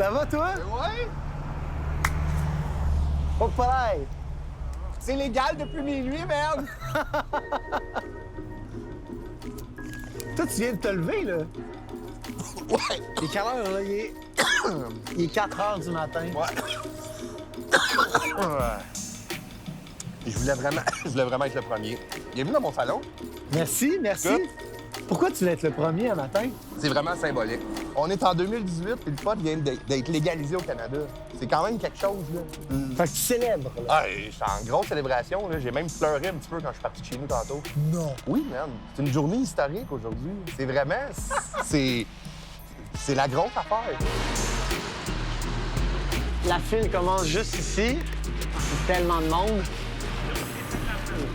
Ça va, toi? Ouais! Pas pareil. C'est légal depuis minuit, merde! Toi, tu viens de te lever, là. Ouais! Il est quelle heure, là? Il est 4 heures du matin. Ouais. Je voulais vraiment être le premier. Bienvenue dans mon salon. Merci, merci. Good. Pourquoi tu voulais être le premier un matin? C'est vraiment symbolique. On est en 2018 et le pot vient d'être légalisé au Canada. C'est quand même quelque chose, là. Fait que tu célèbres, là. Ah, je suis en grosse célébration, là. J'ai même pleuré un petit peu quand je suis parti de chez nous tantôt. Non. Oui, man. C'est une journée historique aujourd'hui. C'est vraiment... C'est la grosse affaire. La file commence juste ici. C'est tellement de monde.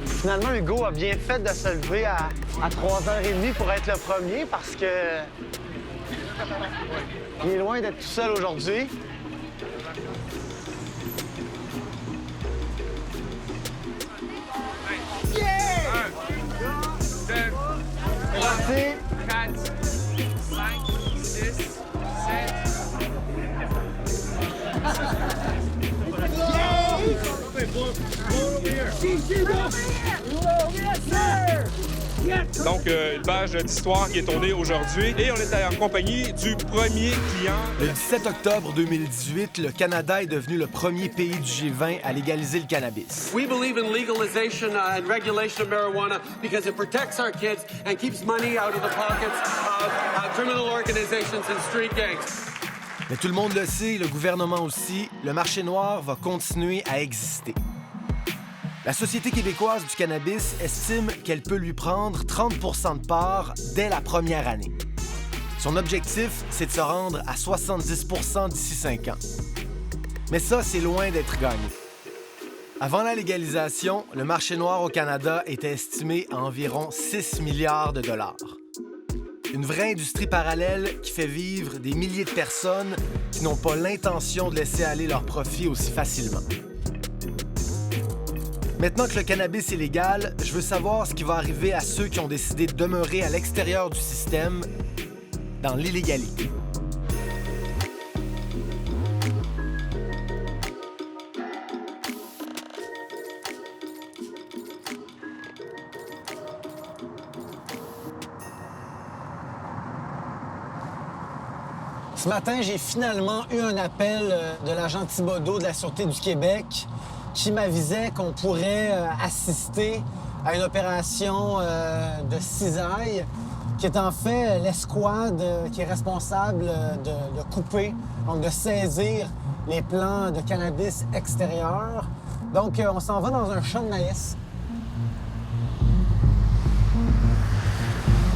Finalement, Hugo a bien fait de se lever à 3h30 pour être le premier parce que il est loin d'être tout seul aujourd'hui. Yeah! C'est parti! 4, 5, 6, 7. Donc, une page d'histoire qui est tournée aujourd'hui. Et on est en compagnie du premier client. Le 17 octobre 2018, le Canada est devenu le premier pays du G20 à légaliser le cannabis. We believe in legalization and regulation of marijuana because it protects our kids and keeps money out of the pockets of criminal organizations and street gangs. Mais tout le monde le sait, le gouvernement aussi, le marché noir va continuer à exister. La Société québécoise du cannabis estime qu'elle peut lui prendre 30 % de part dès la première année. Son objectif, c'est de se rendre à 70 % d'ici 5 ans. Mais ça, c'est loin d'être gagné. Avant la légalisation, le marché noir au Canada était estimé à environ 6 milliards de dollars. Une vraie industrie parallèle qui fait vivre des milliers de personnes qui n'ont pas l'intention de laisser aller leurs profits aussi facilement. Maintenant que le cannabis est légal, je veux savoir ce qui va arriver à ceux qui ont décidé de demeurer à l'extérieur du système, dans l'illégalité. Ce matin, j'ai finalement eu un appel de l'agent Thibodeau de la Sûreté du Québec qui m'avisait qu'on pourrait assister à une opération de cisaille, qui est en fait l'escouade qui est responsable de couper, donc de saisir les plants de cannabis extérieurs. Donc, on s'en va dans un champ de maïs.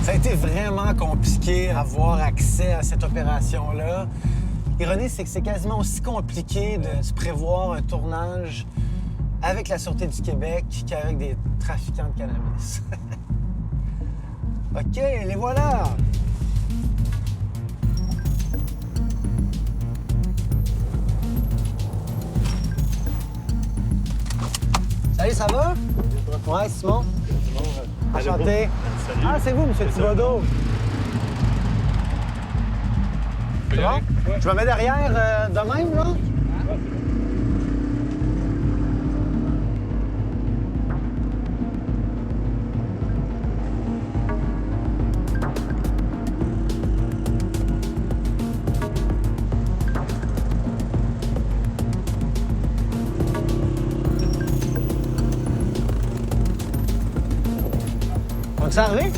Ça a été vraiment compliqué d'avoir accès à cette opération-là. L'ironie, c'est que c'est quasiment aussi compliqué de se prévoir un tournage avec la Sûreté du Québec qu'avec des trafiquants de cannabis. OK, les voilà! Salut, ça va? Ouais, Simon. Enchanté. Ah, c'est vous, M. Thibodeau. C'est bon? Je me mets derrière de même, là? On est arrivé?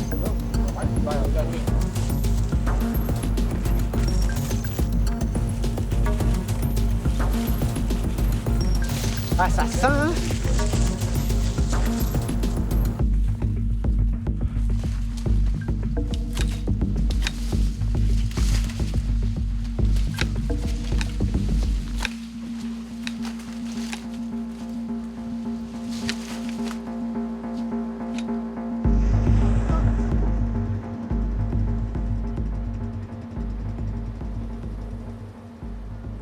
Ah, ça sent, hein?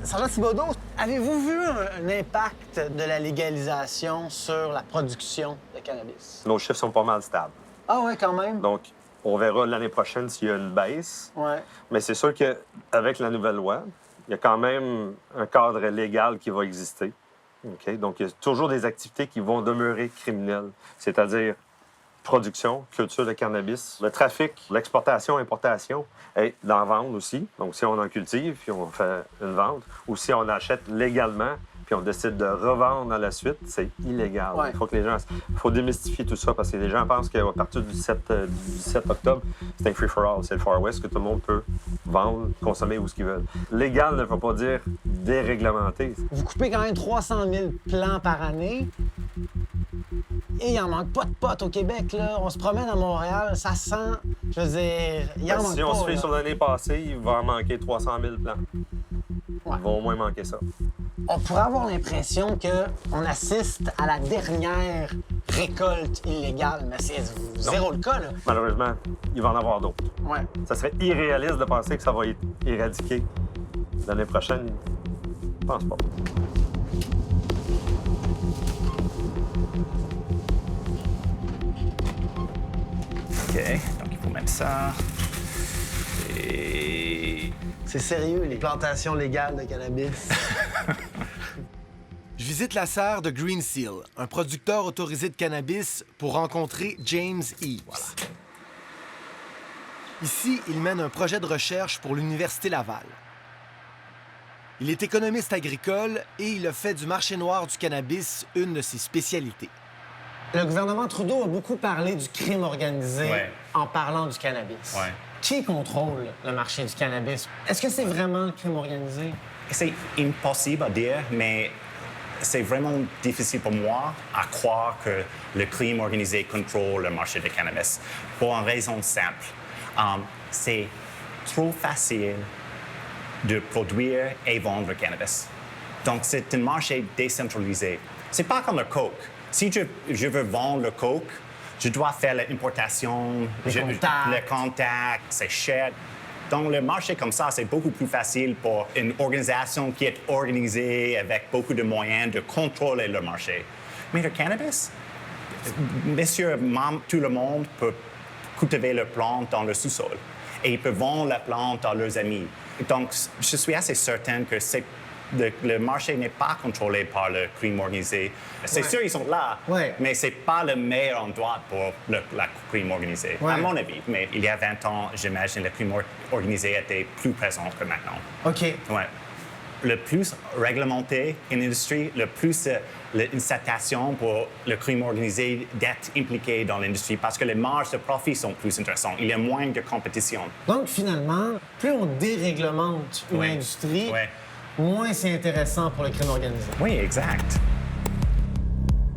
Sergent Thibodeau, avez-vous vu un impact de la légalisation sur la production de cannabis? Nos chiffres sont pas mal stables. Ah ouais, quand même? Donc, on verra l'année prochaine s'il y a une baisse. Ouais. Mais c'est sûr qu'avec la nouvelle loi, il y a quand même un cadre légal qui va exister. Okay? Donc, il y a toujours des activités qui vont demeurer criminelles, c'est-à-dire production, culture de cannabis, le trafic, l'exportation, importation, et d'en vendre aussi. Donc, si on en cultive, puis on fait une vente, ou si on achète légalement, puis on décide de revendre à la suite, c'est illégal. Ouais. Il faut que les gens... Il faut démystifier tout ça, parce que les gens pensent qu'à partir du 17 octobre, c'est un free-for-all, c'est le Far West, que tout le monde peut vendre, consommer où ce qu'ils veulent. Légal ne veut pas dire déréglementé. Vous coupez quand même 300 000 plants par année. Et il en manque pas de potes au Québec, là. On se promène à Montréal, ça sent... Je veux dire, il en manque Si pas, on se fait là. sur l'année passée, il va en manquer 300 000 plants. Ouais. Il va au moins manquer ça. On pourrait avoir l'impression qu'on assiste à la dernière récolte illégale, mais c'est zéro le cas, là. Malheureusement, il va en avoir d'autres. Ouais. Ça serait irréaliste de penser que ça va être éradiqué l'année prochaine. Je pense pas. OK, donc il faut mettre ça. Et... C'est sérieux, les plantations légales de cannabis. Je visite la serre de Green Seal, un producteur autorisé de cannabis, pour rencontrer James Eves. Voilà. Ici, il mène un projet de recherche pour l'Université Laval. Il est économiste agricole et il a fait du marché noir du cannabis une de ses spécialités. Le gouvernement Trudeau a beaucoup parlé du crime organisé en parlant du cannabis. Ouais. Qui contrôle le marché du cannabis? Est-ce que c'est vraiment le crime organisé? C'est impossible à dire, mais c'est vraiment difficile pour moi à croire que le crime organisé contrôle le marché du cannabis. Pour une raison simple. C'est trop facile de produire et vendre le cannabis. Donc, c'est un marché décentralisé. C'est pas comme le coke. Si je veux vendre le coke, je dois faire l'importation, le contact, c'est cher. Donc, le marché comme ça, c'est beaucoup plus facile pour une organisation qui est organisée avec beaucoup de moyens de contrôler le marché. Mais le cannabis, messieurs, tout le monde peut cultiver la plante dans le sous-sol et ils peuvent vendre la plante à leurs amis. Donc, je suis assez certain que le marché n'est pas contrôlé par le crime organisé. C'est sûr, ils sont là, mais c'est pas le meilleur endroit pour la crime organisé, à mon avis. Mais il y a 20 ans, j'imagine, le crime organisé était plus présent que maintenant. OK. Ouais. Le plus réglementé une industrie, le plus une incitation pour le crime organisé d'être impliqué dans l'industrie parce que les marges de profit sont plus intéressantes. Il y a moins de compétition. Donc, finalement, plus on déréglemente une industrie, moins c'est intéressant pour le crime organisé. Oui, exact.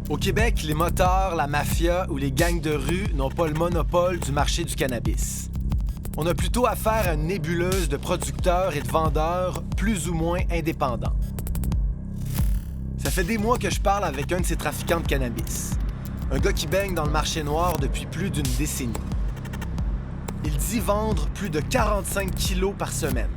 Au Québec, les motards, la mafia ou les gangs de rue n'ont pas le monopole du marché du cannabis. On a plutôt affaire à une nébuleuse de producteurs et de vendeurs plus ou moins indépendants. Ça fait des mois que je parle avec un de ces trafiquants de cannabis. Un gars qui baigne dans le marché noir depuis plus d'une décennie. Il dit vendre plus de 45 kilos par semaine.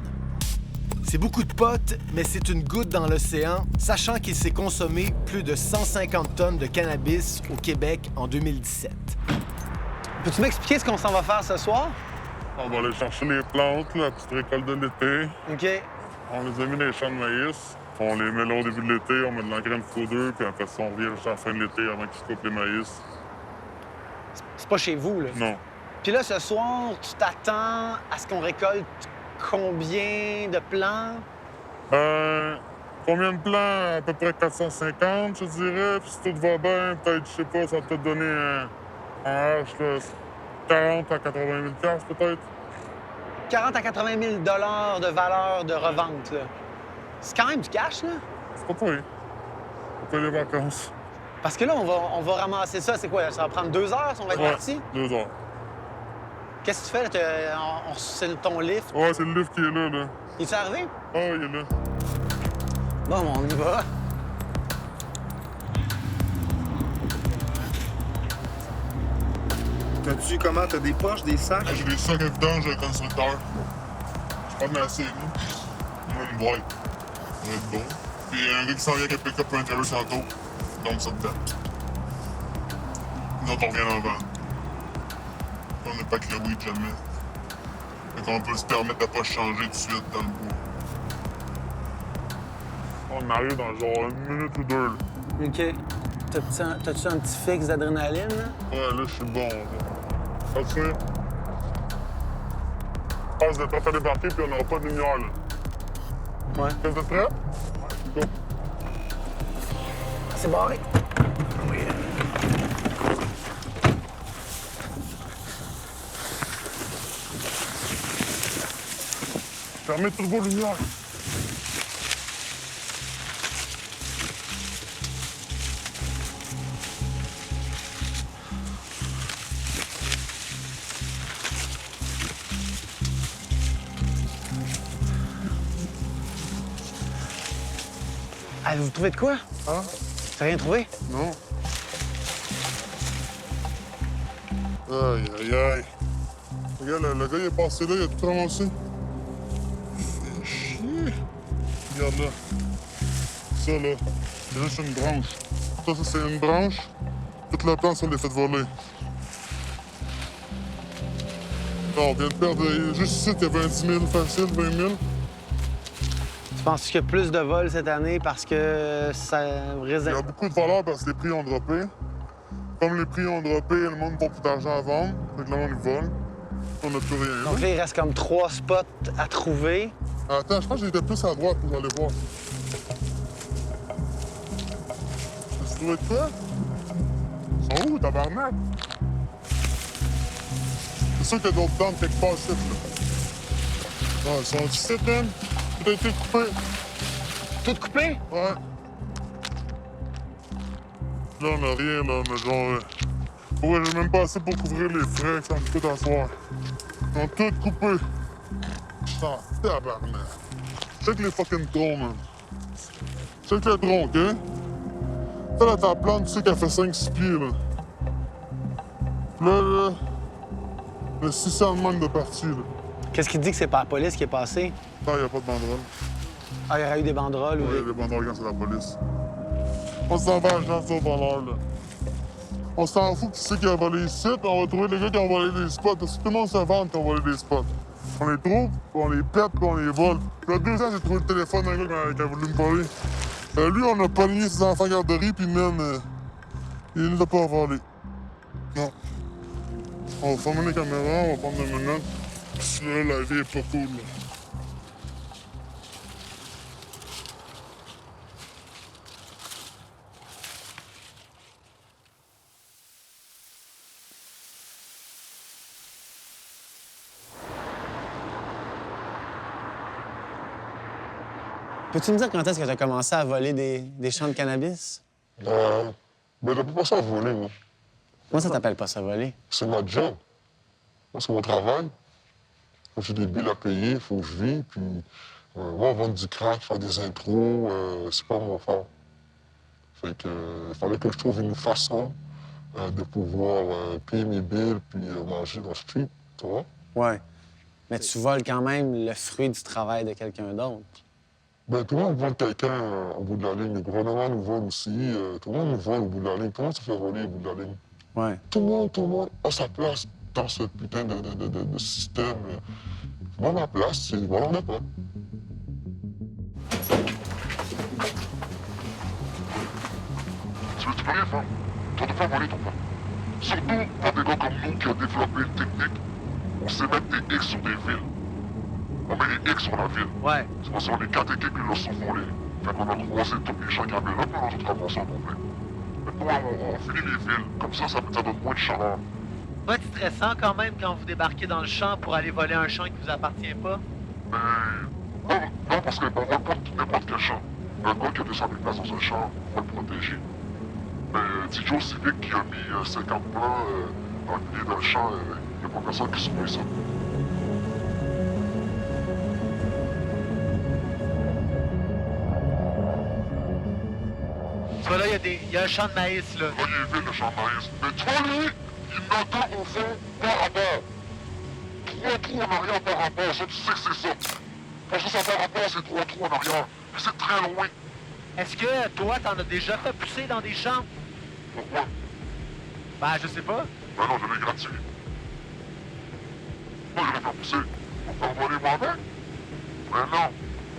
C'est beaucoup de potes, mais c'est une goutte dans l'océan, sachant qu'il s'est consommé plus de 150 tonnes de cannabis au Québec en 2017. Peux-tu m'expliquer ce qu'on s'en va faire ce soir? On va aller chercher les plantes, la petite récolte de l'été. OK. On les a mis dans les champs de maïs. On les met là au début de l'été, on met de l'engrais de foudre, puis après ça, on revient jusqu'à la fin de l'été avant qu'ils se coupent les maïs. C'est pas chez vous, là? Non. Puis là, ce soir, tu t'attends à ce qu'on récolte combien de plants? Combien de plants? À peu près 450, je dirais. Puis si tout va bien, peut-être, je sais pas, ça va peut-être donner en hache, là, 40 à 80 000 peut-être. 40 à 80 000 de valeur de revente, là. C'est quand même du cash, là? C'est pas payé. C'est pas les vacances. Parce que là, on va ramasser ça. C'est quoi? Ça va prendre 2 heures si on va être parti? 2 heures. Qu'est-ce que tu fais, là? C'est ton lift? Ouais, c'est le lift qui est là, là. Il est arrivé? Ah, il est là. Bon, on y va. T'as-tu comment? T'as des poches, des sacs? J'ai des sacs à vidange de constructeur. Je prends de la série. On a une boîte. On va être bon. Puis il y a un gars qui s'en vient avec un pick-up et un trailer sans taux. Donc ça dedans. Nous autres, on revient en vente. On n'a pas que le weed jamais. Fait qu'on peut se permettre de pas changer tout de suite dans le bois. On arrive dans genre 1 minute ou 2. Là. OK. T'as-tu un petit fixe d'adrénaline? Ouais, là, je suis bon. Ça te fait. Passe de prêt à débarquer, puis on n'aura pas de lumière, là. Ouais. Est-ce que t'es prêt? Go. C'est barré. Oui. Fermez toutes vos lumières. Avez-vous trouvé de quoi? Hein? T'as rien trouvé? Non. Aïe, aïe, aïe. Regarde, le gars, il est passé là, il a tout ramassé. Fait chier. Regarde là. Ça, là, c'est juste une branche. Ça, c'est une branche. Toute la plante, ça, on l'a fait voler. Non, on vient de perdre... Juste ici, il y avait un 10 000 facile, 20 000. Tu penses qu'il y a plus de vols cette année parce que ça Il y a réserve... beaucoup de valeur parce que les prix ont droppé. Comme les prix ont droppé, le monde n'a pas plus d'argent à vendre. Donc le monde vole. On n'a plus rien. Donc là, il reste comme 3 spots à trouver. Attends, je pense que j'étais plus à droite pour aller voir. Tu trouvé de quoi? Ils sont où, tabarnak? C'est sûr qu'il y a d'autres bandes quelque part ici, là. Non, ils sont ici, là. Tout a été coupé. Tout coupé? Ouais. Là, on a rien, là. On a genre... Ouais, j'ai même pas assez pour couvrir les frais que ça me coûte à soir. Ils ont tout coupé. Putain, tabarnak. Check les fucking troncs, man. Check les troncs, OK? Ça, là, ta plante, tu sais qu'elle fait 5-6 pieds, là. Là, le 600 de manque de partie, là. Qu'est-ce qui dit que c'est pas la police qui est passée? Non, il n'y a pas de banderole. Ah, il y aurait eu des banderoles ou Ouais, des... les banderoles, c'est la police. On s'en va à agence au voleur, là. On s'en fout qui c'est qui a volé les sites, on va trouver les gars qui ont volé des spots. Parce que tout le monde se vante qui ont volé des spots. On les trouve, puis on les pète, puis on les vole. Puis là, 2 ans, j'ai trouvé le téléphone d'un gars qui a voulu me voler. Lui, on a pogné ses enfants à garderie, puis même, il ne l'a pas volé. Non. On va fermer les caméras, on va prendre 2 minutes. Puis là, la vie est pas cool, là. Peux-tu me dire quand est-ce que tu as commencé à voler des champs de cannabis? Ben, j'appelle pas ça voler, moi. Comment ça t'appelle pas ça voler? C'est ma job. Moi, c'est mon travail. J'ai des billes à payer, il faut que je vis. Puis, moi, vendre du crack, faire des intros, c'est pas mon fort. Fait que, il fallait que je trouve une façon de pouvoir payer mes billes puis manger dans le street, tu vois? Ouais. Mais tu voles quand même le fruit du travail de quelqu'un d'autre. Ben, tout le monde vole quelqu'un au bout de la ligne. Le gouvernement nous vole aussi. Tout le monde nous vole au bout de la ligne. Tout le monde se fait voler au bout de la ligne. Ouais. Tout le monde a sa place dans ce putain de système. Moi, ma place, c'est voler la pas. Tu peux rien faire. Tu ne pas voler ton pain. Surtout pour des gars comme nous qui ont développé une technique. On sait mettre des X sur des villes. On met des X sur la ville. Ouais. C'est parce qu'on est 4 équipes qui le sont volés. Fait qu'on a croisé tous les gens qui avaient là, puis on a tout ramassé en complet. Maintenant, on finit les villes. Comme ça donne moins de chaleur. Pas stressant quand même quand vous débarquez dans le champ pour aller voler un champ qui vous appartient pas? Mais... Non, parce qu'on vole pas n'importe quel champ. Un gars qui a 200 000 places dans un champ, on va le protéger. Mais dis Joe Civic qui a mis 50 plans dans le milieu d'un champ, il n'y a pas personne qui surveille ça. Tu vois là, il y a un champ de maïs là. Là, il est vide, le champ de maïs. Mais tu vois, lui, il n'a deux au fond par rapport. 3 trous en arrière par rapport, ça, tu sais que c'est ça. Parce que ça par rapport, c'est 3 trous en arrière. Mais c'est très loin. Est-ce que toi, t'en as déjà fait pousser dans des champs? Pourquoi? Ben, je sais pas. Ben non, je l'ai gratuit. Moi, je l'ai fait pousser. Pour faire voler moi-même? Ben non.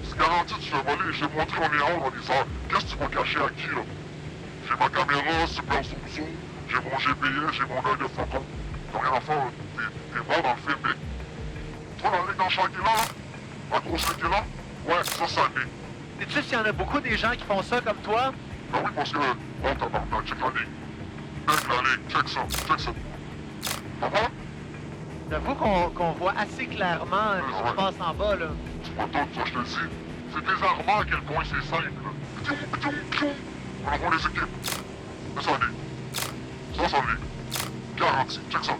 C'est Garanti, tu fais voler. J'ai montré on est en haut, on est ça. Qu'est-ce que tu vas cacher à qui, là? J'ai ma caméra, super zoom. J'ai mon GPS, j'ai mon œil de faucon. T'as rien à faire, là. T'es mort dans le film, mec. Toi, la ligue dans le champ qui est là, la grosse ligue qui est là, ouais, ça l'est. Sais-tu s'il y en a beaucoup des gens qui font ça comme toi? Ben oui, parce que, oh, tabarnak, check la ligue. Check la ligue, check ça. Ça va? J'avoue qu'on voit assez clairement ce qui se passe en bas, là. Tu vois tout, ça, je te le dis. C'est désarmant à quel point c'est simple, là. On envoie les équipes. Mais ça l'est. Ça l'est. Garanti, check ça.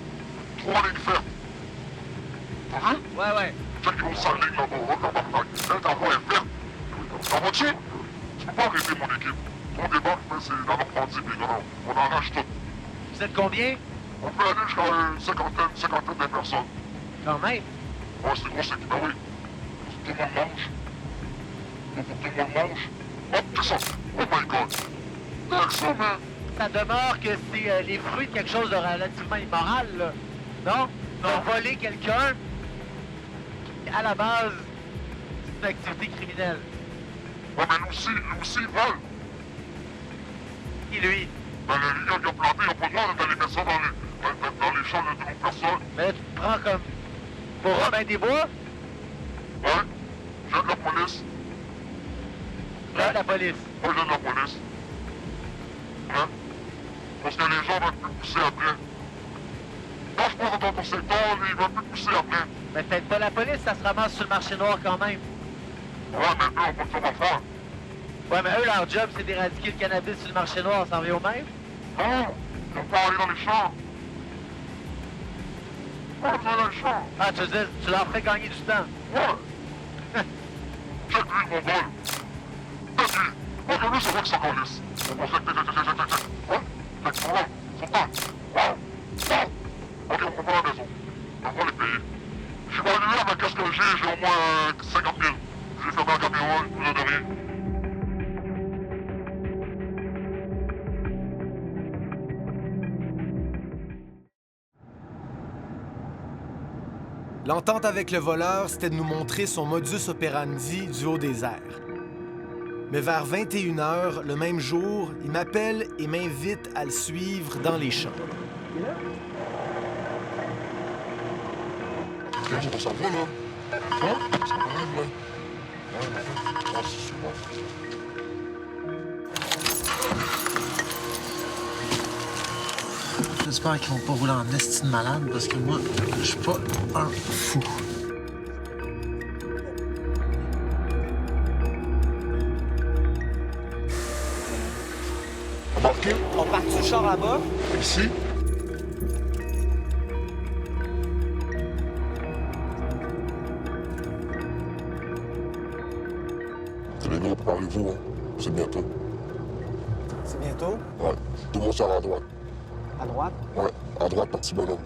3 lignes fermes. T'as vu? Ouais. Check les grosses lignes là-bas, oh, tabarnak. Là, ta voix est verte. T'en vas-tu? Tu peux pas arrêter mon équipe. On débarque, mais c'est la Normandie, puis non, on arrache tout. Vous êtes combien? On peut aller jusqu'à une cinquantaine de personnes. Quand même. Ouais, c'est une grosse équipe, ben oui. Tout le monde mange. Tout le monde mange. Hop, c'est ça. Oh my god. Excellent. Ça demeure que c'est les fruits de quelque chose de relativement immoral, là. Non? Voler quelqu'un, à la base, c'est une activité criminelle. Ouais, mais nous aussi, ils volent. Et lui? Ben, les gars qui ont planté, ils ont pas le droit d'aller mettre ça dans les champs de nos personnes. Mais là, tu te prends comme pour Robin des Bois? Ouais. J'ai de la police. Là, la police. Moi, j'ai de la police. Hein? Parce que les gens veulent plus pousser après. Quand je pense dans ton secteur, ils veulent plus pousser après. Mais peut-être pas la police, ça se ramasse sur le marché noir quand même. Ouais, mais eux, on peut le faire faire. Ouais, mais eux, leur job, c'est d'éradiquer le cannabis sur le marché noir, ça revient au même? Non, ils vont pas aller dans les champs. Ouais, ils vont dans les champs. Ah, tu veux dire, tu leur fais gagner du temps? Ouais. Check lui, mon vol. Check lui. Moi, que lui, c'est vrai que ça calisse. On check. Ouais? Check, c'est bon. Son temps. Wow. Ok, on prend la maison. On va les payer. Je suis pas venu là, mais qu'est-ce que j'ai au moins 50 000. J'ai fermé la caméra, je vous ai donné. L'entente avec le voleur, c'était de nous montrer son modus operandi du haut des airs. Mais vers 21h, le même jour, il m'appelle et m'invite à le suivre dans les champs. On s'en va, là. Hein? Ça arrive, là. Ouais, c'est bon. J'espère qu'ils vont pas rouler en esti de malade parce que moi, je suis pas un fou. Embarqué? On part du char là-bas? Ici? Les gars, préparez-vous, hein. C'est bientôt. C'est bientôt? Ouais. Tout le monde sera à droite. À droite? Ouais, à droite, par petit bonhomme.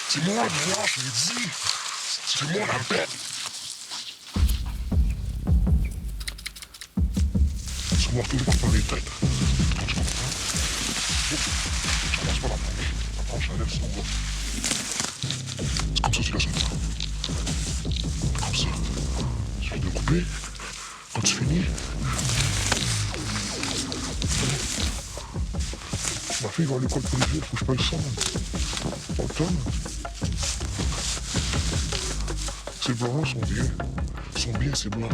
C'est moi le noir, je l'ai dit. C'est moi la bête. C'est moi tout le monde dans les têtes. Tu comprends? Tu commences pas la planche. La planche, elle lève son bras. C'est comme ça que tu laisses le temps. Comme ça. Tu fais découper. Quand tu finis. Ma fille va à l'école privée, faut que je paye ça. Automne. Ces blancs sont bien. Ils sont bien, ces blancs.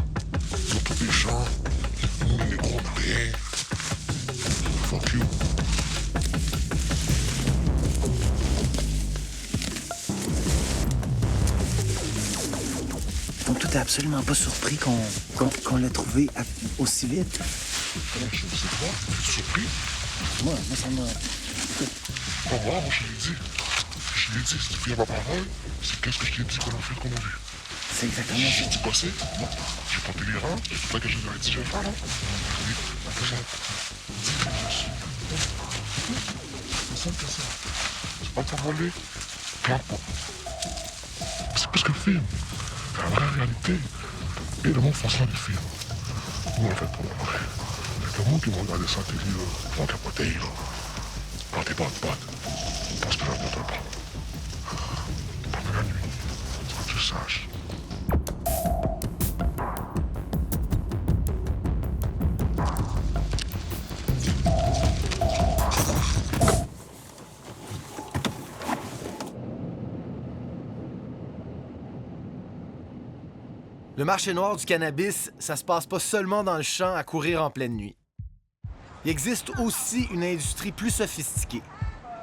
Ils ont tous les champs. Nous, les négros, on n'a rien. Fuck you. Donc, tout est absolument pas surpris qu'on l'ait trouvé aussi vite. Comment je sais pas? Es-tu surpris? Moi, ça m'a... Pas moi, je l'ai dit. Je l'ai dit, si tu fais ma parole, c'est qu'est-ce que je t'ai dit qu'on a fait, qu'on a vu. C'est exactement J'ai ça. dit passer, non. J'ai tenté les rangs, j'ai tout là que je leur ai dit, je vais faire, là. Oui, c'est simple que ça. C'est pas pour voler, plante pas. C'est films. C'est la vraie réalité. Et le monde font ça, des films. Nous, on le fait pas, le vrai. Fait le monde qui va regarder ça à la télé, là, vont capoter, là. Quand t'es pas de pote, parce que l'avenir te le prend. T'es pas fait la nuit. Faut que tu le saches. Le marché noir du cannabis, ça se passe pas seulement dans le champ à courir en pleine nuit. Il existe aussi une industrie plus sophistiquée.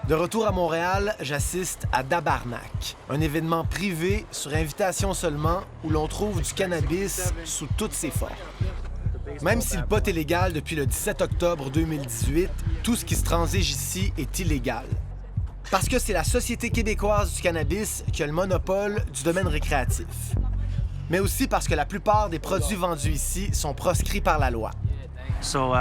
De retour à Montréal, j'assiste à Dabarnak, un événement privé sur invitation seulement où l'on trouve du cannabis sous toutes ses formes. Même si le pot est légal depuis le 17 octobre 2018, tout ce qui se transige ici est illégal. Parce que c'est la Société québécoise du cannabis qui a le monopole du domaine récréatif. Mais aussi parce que la plupart des produits vendus ici sont proscrits par la loi. So,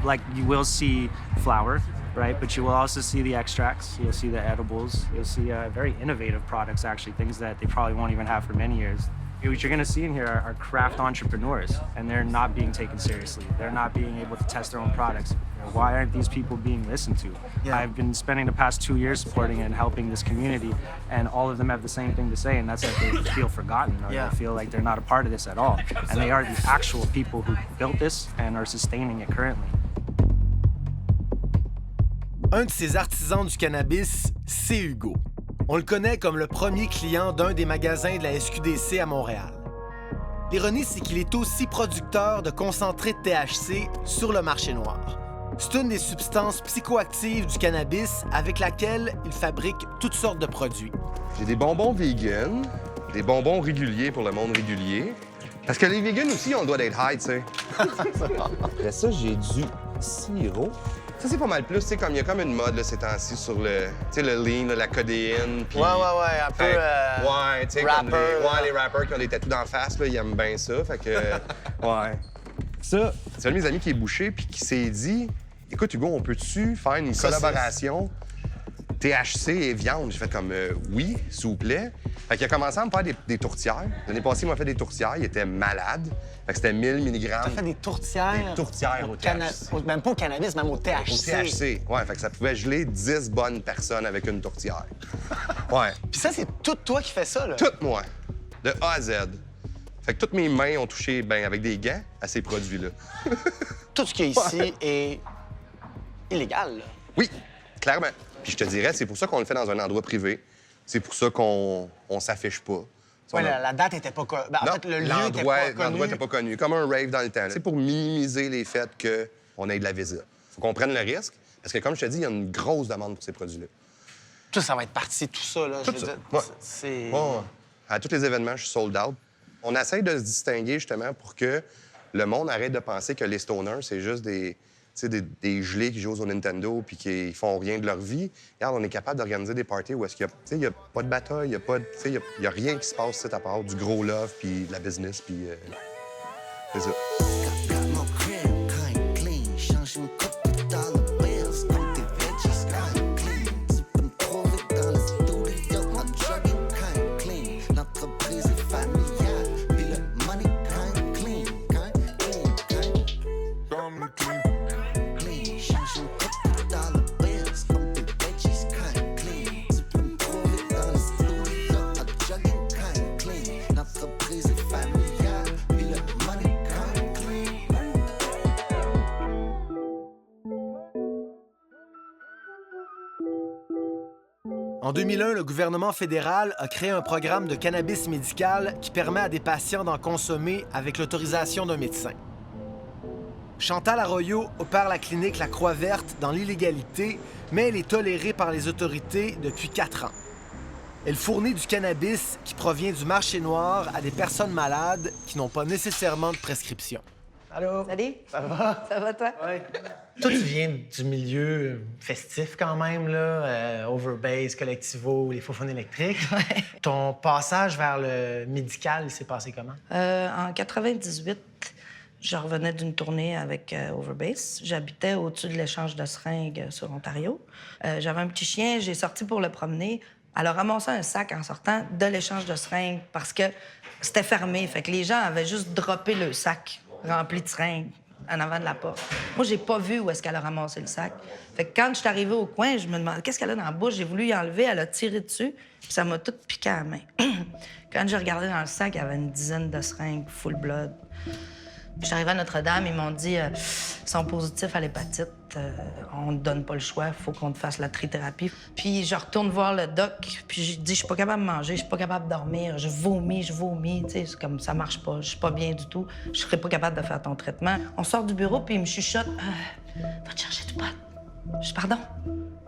like, you will see flower, right? But you will also see the extracts, you'll see the edibles, you'll see very innovative products, actually, things that they probably won't even have for many years. What you're going to see in here are craft entrepreneurs, and they're not being taken seriously. They're not being able to test their own products. Why aren't these people being listened to? Yeah. I've been spending the past 2 years supporting and helping this community, and all of them have the same thing to say, and that's that they feel forgotten, or they feel like they're not a part of this at all. And they are the actual people who built this and are sustaining it currently. Un de ces artisans du cannabis, c'est Hugo. On le connaît comme le premier client d'un des magasins de la SQDC à Montréal. L'ironie, c'est qu'il est aussi producteur de concentré de THC sur le marché noir. C'est une des substances psychoactives du cannabis avec laquelle il fabrique toutes sortes de produits. J'ai des bonbons vegan, des bonbons réguliers pour le monde régulier. Parce que les vegans aussi, on doit être high, tu sais. Après ça, j'ai du sirop. Ça, c'est pas mal plus, tu sais, comme il y a comme une mode, là, ces temps-ci, sur le, tu sais, le lean, là, la codéine, puis... Ouais, un peu... ouais, tu sais, comme rapper, les rappers qui ont des tatous d'en face, là, ils aiment bien ça, fait que... ouais. Ça, c'est un de mes amis qui est bouché, puis qui s'est dit, écoute, Hugo, on peut-tu faire une collaboration THC et viande? J'ai fait comme, oui, s'il vous plaît. Fait qu'il a commencé à me faire des tourtières. L'année passée, il m'a fait des tourtières, il était malade. Fait que c'était 1000 mg. T'as fait des tourtières? Des tourtières au THC. Même pas au cannabis, même au THC. Au THC, ouais. Fait que ça pouvait geler 10 bonnes personnes avec une tourtière. Ouais. Puis ça, c'est tout toi qui fais ça, là? Tout moi. De A à Z. Fait que toutes mes mains ont touché, ben, avec des gants, à ces produits-là. Tout ce qu'il y a ici est illégal, là. Oui, clairement. Puis je te dirais, c'est pour ça qu'on le fait dans un endroit privé. C'est pour ça qu'on s'affiche pas. Ouais, la date était pas connue. Ben, en fait, le lieu était pas connu. L'endroit était pas connu. Comme un rave dans le temps. C'est pour minimiser les faits qu'on ait de la visite. Faut qu'on prenne le risque. Parce que, comme je te dis, il y a une grosse demande pour ces produits-là. Tout ça va être parti, tout ça, là. Tout ça. Ouais. C'est... Ouais. À tous les événements, je suis sold out. On essaye de se distinguer, justement, pour que le monde arrête de penser que les stoners, c'est juste des gelés qui jouent au Nintendo puis qui font rien de leur vie. Regarde, on est capable d'organiser des parties où est-ce qu'il y a pas de bataille, il y a rien qui se passe à part du gros love puis de la business puis c'est ça. En 2001, le gouvernement fédéral a créé un programme de cannabis médical qui permet à des patients d'en consommer avec l'autorisation d'un médecin. Chantal Arroyo opère la clinique La Croix-Verte dans l'illégalité, mais elle est tolérée par les autorités depuis 4 ans. Elle fournit du cannabis qui provient du marché noir à des personnes malades qui n'ont pas nécessairement de prescription. Allô? Salut. Ça va? Ça va, toi? Oui. Toi, tu viens du milieu festif quand même, là, Overbase, Collectivo, les Faux-Fun électriques. Ouais. Ton passage vers le médical, il s'est passé comment? En 98, je revenais d'une tournée avec Overbase. J'habitais au-dessus de l'échange de seringues sur Ontario. J'avais un petit chien, j'ai sorti pour le promener. Elle a ramassé un sac en sortant de l'échange de seringues parce que c'était fermé. Fait que les gens avaient juste droppé le sac rempli de seringues en avant de la porte. Moi, j'ai pas vu où est-ce qu'elle a ramassé le sac. Fait que quand je suis arrivée au coin, je me demandais qu'est-ce qu'elle a dans la bouche. J'ai voulu y enlever, elle a tiré dessus, puis ça m'a tout piqué à la main. Quand j'ai regardé dans le sac, il y avait une dizaine de seringues full blood. Puis je suis arrivée à Notre-Dame, ils m'ont dit ils sont positifs à l'hépatite, on ne donne pas le choix, il faut qu'on te fasse la trithérapie. Puis je retourne voir le doc, puis je dis je suis pas capable de manger, je suis pas capable de dormir, je vomis, tu sais, c'est comme ça marche pas, je suis pas bien du tout, je serais pas capable de faire ton traitement. On sort du bureau, puis il me chuchote va te chercher du pot. Je dis pardon?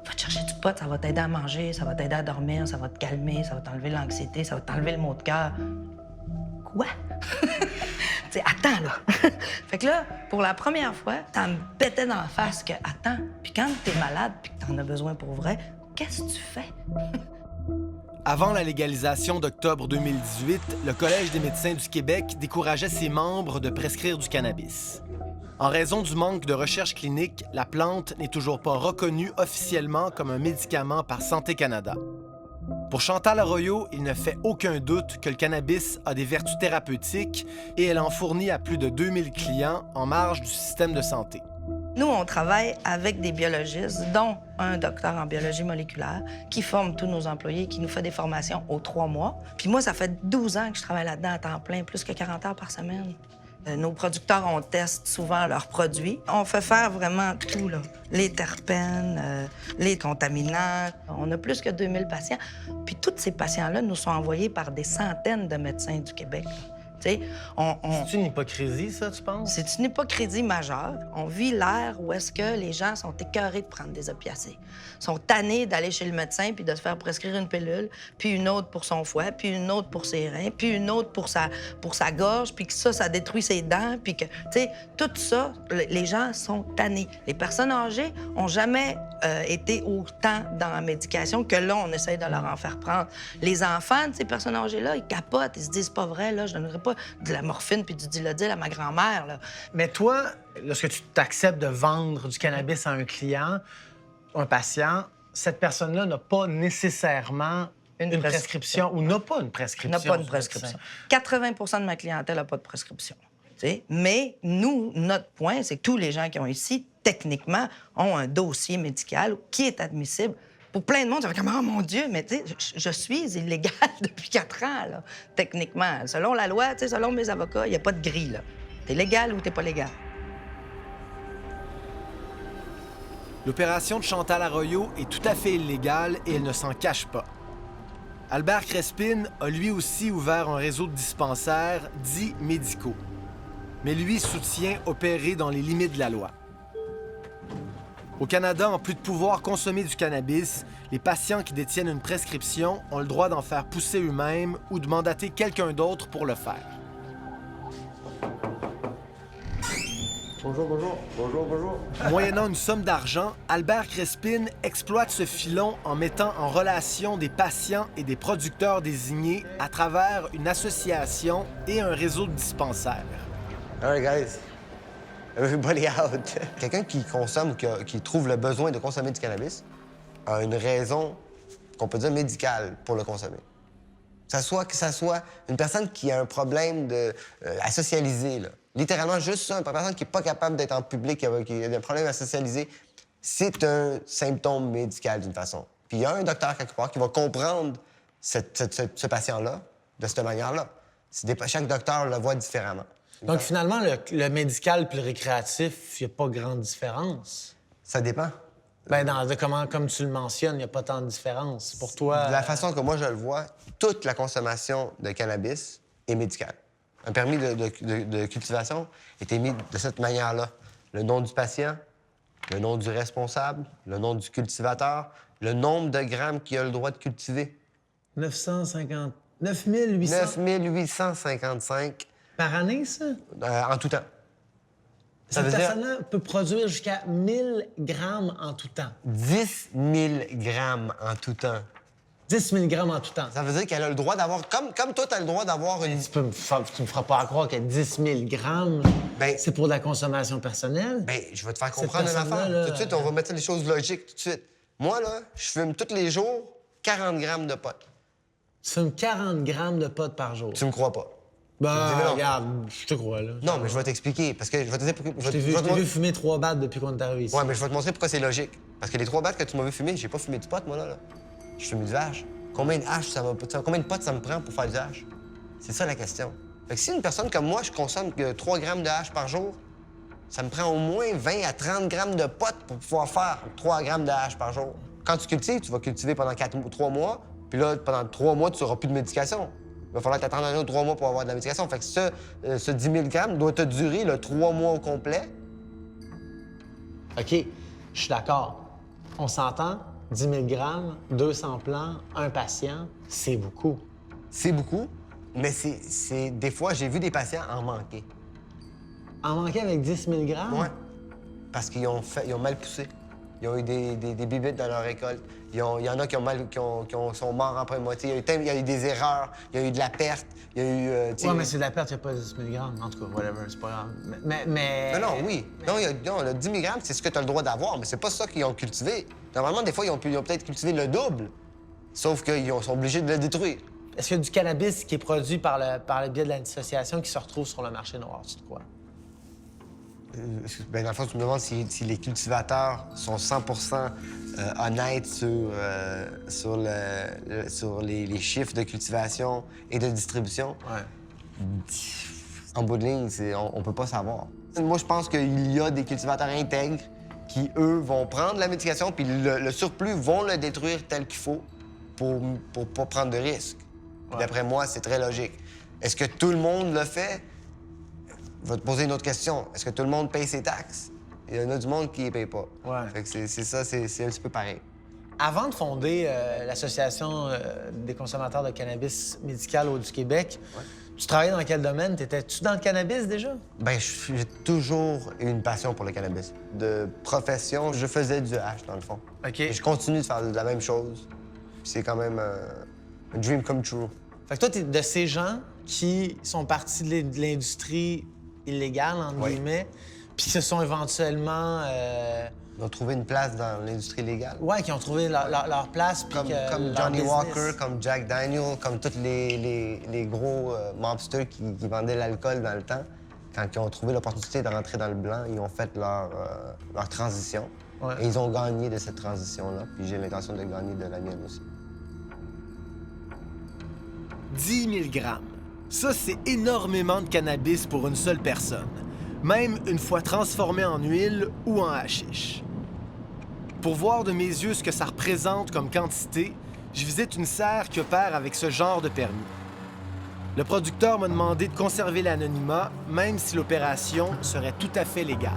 Va te chercher du pot, ça va t'aider à manger, ça va t'aider à dormir, ça va te calmer, ça va t'enlever l'anxiété, ça va t'enlever le maux de cœur. Quoi? T'sais, attends, là. Fait que là, pour la première fois, ça me pétait dans la face que, attends, puis quand t'es malade puis que t'en as besoin pour vrai, qu'est-ce que tu fais? Avant la légalisation d'octobre 2018, le Collège des médecins du Québec décourageait ses membres de prescrire du cannabis. En raison du manque de recherche clinique, la plante n'est toujours pas reconnue officiellement comme un médicament par Santé Canada. Pour Chantal Arroyo, il ne fait aucun doute que le cannabis a des vertus thérapeutiques et elle en fournit à plus de 2000 clients en marge du système de santé. Nous, on travaille avec des biologistes, dont un docteur en biologie moléculaire, qui forme tous nos employés, qui nous fait des formations aux 3 mois. Puis moi, ça fait 12 ans que je travaille là-dedans à temps plein, plus que 40 heures par semaine. Nos producteurs, on teste souvent leurs produits. On fait faire vraiment tout, là. Les terpènes, les contaminants. On a plus que 2000 patients. Puis tous ces patients-là nous sont envoyés par des centaines de médecins du Québec. C'est une hypocrisie, ça, tu penses? C'est une hypocrisie majeure. On vit l'ère où est-ce que les gens sont écœurés de prendre des opiacés. Ils sont tannés d'aller chez le médecin puis de se faire prescrire une pilule, puis une autre pour son foie, puis une autre pour ses reins, puis une autre pour sa gorge, puis que ça détruit ses dents, puis que, tu sais, tout ça, les gens sont tannés. Les personnes âgées ont jamais été autant dans la médication que là, on essaye de leur en faire prendre. Les enfants de ces personnes âgées-là, ils capotent, ils se disent, pas vrai, là, je donnerais pas de la morphine puis du Dilaudil à ma grand-mère, là. Mais toi, lorsque tu t'acceptes de vendre du cannabis à un client, un patient, cette personne-là n'a pas nécessairement une prescription ou n'a pas une prescription. N'a pas une prescription. 80 de ma clientèle n'a pas de prescription. T'sais? Mais nous, notre point, c'est que tous les gens qui ont ici, techniquement, ont un dossier médical qui est admissible. Pour plein de monde, ça fait comme « Oh mon Dieu! » Mais tu sais, je suis illégale depuis 4 ans, là, techniquement. Selon la loi, tu sais, selon mes avocats, il n'y a pas de grille, là. T'es légal ou t'es pas légal. L'opération de Chantal Arroyo est tout à fait illégale et elle ne s'en cache pas. Albert Crespin a lui aussi ouvert un réseau de dispensaires dits médicaux. Mais lui soutient opérer dans les limites de la loi. Au Canada, en plus de pouvoir consommer du cannabis, les patients qui détiennent une prescription ont le droit d'en faire pousser eux-mêmes ou de mandater quelqu'un d'autre pour le faire. Bonjour, bonjour. Bonjour, bonjour. Moyennant une somme d'argent, Albert Crespin exploite ce filon en mettant en relation des patients et des producteurs désignés à travers une association et un réseau de dispensaires. All right, guys. Everybody out. Quelqu'un qui consomme ou qui trouve le besoin de consommer du cannabis a une raison qu'on peut dire médicale pour le consommer. Que ça soit une personne qui a un problème à socialiser, là. Littéralement, juste ça, une personne qui n'est pas capable d'être en public, qui a des problèmes à socialiser, c'est un symptôme médical d'une façon. Puis il y a un docteur quelque part qui va comprendre ce patient-là de cette manière-là. Chaque docteur le voit différemment. Donc, finalement, le médical puis le récréatif, il n'y a pas grande différence. Ça dépend. Bien, comme tu le mentionnes, il n'y a pas tant de différence. Pour toi... De la façon que moi, je le vois, toute la consommation de cannabis est médicale. Un permis de cultivation est émis de cette manière-là. Le nom du patient, le nom du responsable, le nom du cultivateur, le nombre de grammes qu'il a le droit de cultiver. 950... 9855... Par année, ça? En tout temps. Cette personne-là peut produire jusqu'à 1000 grammes en tout temps. 10 000 grammes en tout temps. 10 000 grammes en tout temps. Ça veut dire qu'elle a le droit d'avoir... Comme toi, tu as le droit d'avoir une... Tu me feras pas croire que 10 000 grammes, c'est pour de la consommation personnelle. Bien, je vais te faire comprendre une affaire. Tout de suite, on va mettre les choses logiques tout de suite. Moi, là, je fume tous les jours 40 grammes de pot. Tu fumes 40 grammes de pot par jour. Tu me crois pas? Ben, Tu me dis, non. regarde, je te crois, là. Non, mais je vais t'expliquer. Parce que je vais te dire pourquoi. Je t'ai vu fumer 3 battes depuis qu'on est arrivé ici. Ouais, mais je vais te montrer pourquoi c'est logique. Parce que les 3 battes que tu m'as vu fumer, j'ai pas fumé du pot, moi, là. Je fume du hash. Combien de hash combien de pot ça me prend pour faire du hash? C'est ça la question. Fait que si une personne comme moi, je consomme que 3 grammes de hash par jour, ça me prend au moins 20 à 30 grammes de pot pour pouvoir faire 3 grammes de hash par jour. Quand tu cultives, tu vas cultiver pendant 3 mois, puis là, pendant 3 mois, tu n'auras plus de médication. Il va falloir t'attendre un autre 3 mois pour avoir de la médication. Fait que ce 10 000 grammes doit te durer le 3 mois au complet. OK, je suis d'accord. On s'entend? 10 000 grammes, 200 plants, un patient, c'est beaucoup. C'est beaucoup, mais des fois, j'ai vu des patients en manquer. En manquer avec 10 000 grammes? Oui. Parce qu'ils ont mal poussé. Ils ont eu des bibites dans leur récolte. Il y en a qui sont morts en première moitié. Il y a eu des erreurs, il y a eu de la perte, il y a eu... Oui, mais c'est de la perte, il n'y a pas 10 000 grammes. En tout cas, whatever, c'est pas grave. Mais... Non, oui. Non, le 10 000 grammes, c'est ce que tu as le droit d'avoir, mais c'est pas ça qu'ils ont cultivé. Normalement, des fois, ils ont peut-être cultivé le double, sauf qu'ils sont obligés de le détruire. Est-ce qu'il y a du cannabis qui est produit par le biais de la dissociation qui se retrouve sur le marché noir, tu te crois? Dans le fond, tu me demandes si les cultivateurs sont 100 honnêtes sur les chiffres de cultivation et de distribution. Ouais. En bout de ligne, on peut pas savoir. Moi, je pense qu'il y a des cultivateurs intègres qui, eux, vont prendre la médication puis le surplus vont le détruire tel qu'il faut pour pas prendre de risques. Ouais. D'après moi, c'est très logique. Est-ce que tout le monde le fait? Je vais te poser une autre question. Est-ce que tout le monde paye ses taxes? Il y en a du monde qui les paye pas. Ouais. Fait que c'est un petit peu pareil. Avant de fonder l'Association des consommateurs de cannabis médical du Québec, ouais. Tu travaillais dans quel domaine? T'étais-tu dans le cannabis déjà? Bien, j'ai toujours eu une passion pour le cannabis. De profession, je faisais du hash, dans le fond. OK. Et je continue de faire la même chose. C'est quand même un dream come true. Fait que toi, t'es de ces gens qui sont partis de l'industrie illégale, entre guillemets, puis qui se sont éventuellement... Ils ont trouvé une place dans l'industrie légale. Ouais, qui ont trouvé leur place. Comme Johnny Walker, comme Jack Daniel, comme tous les gros mobsters qui vendaient l'alcool dans le temps. Quand ils ont trouvé l'opportunité de rentrer dans le blanc, ils ont fait leur transition. Ouais. Et ils ont gagné de cette transition-là. Puis j'ai l'intention de gagner de la mienne aussi. 10 000 grammes. Ça, c'est énormément de cannabis pour une seule personne, même une fois transformé en huile ou en hashish. Pour voir de mes yeux ce que ça représente comme quantité, je visite une serre qui opère avec ce genre de permis. Le producteur m'a demandé de conserver l'anonymat, même si l'opération serait tout à fait légale.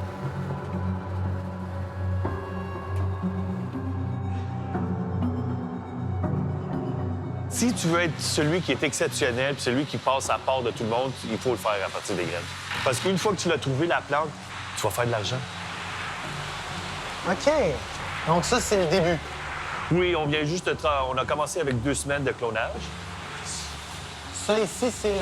Si tu veux être celui qui est exceptionnel, puis celui qui passe à part de tout le monde, il faut le faire à partir des graines. Parce qu'une fois que tu l'as trouvé, la plante, tu vas faire de l'argent. OK. Donc ça, c'est le début. Oui, on vient juste on a commencé avec 2 semaines de clonage. Ça ici, c'est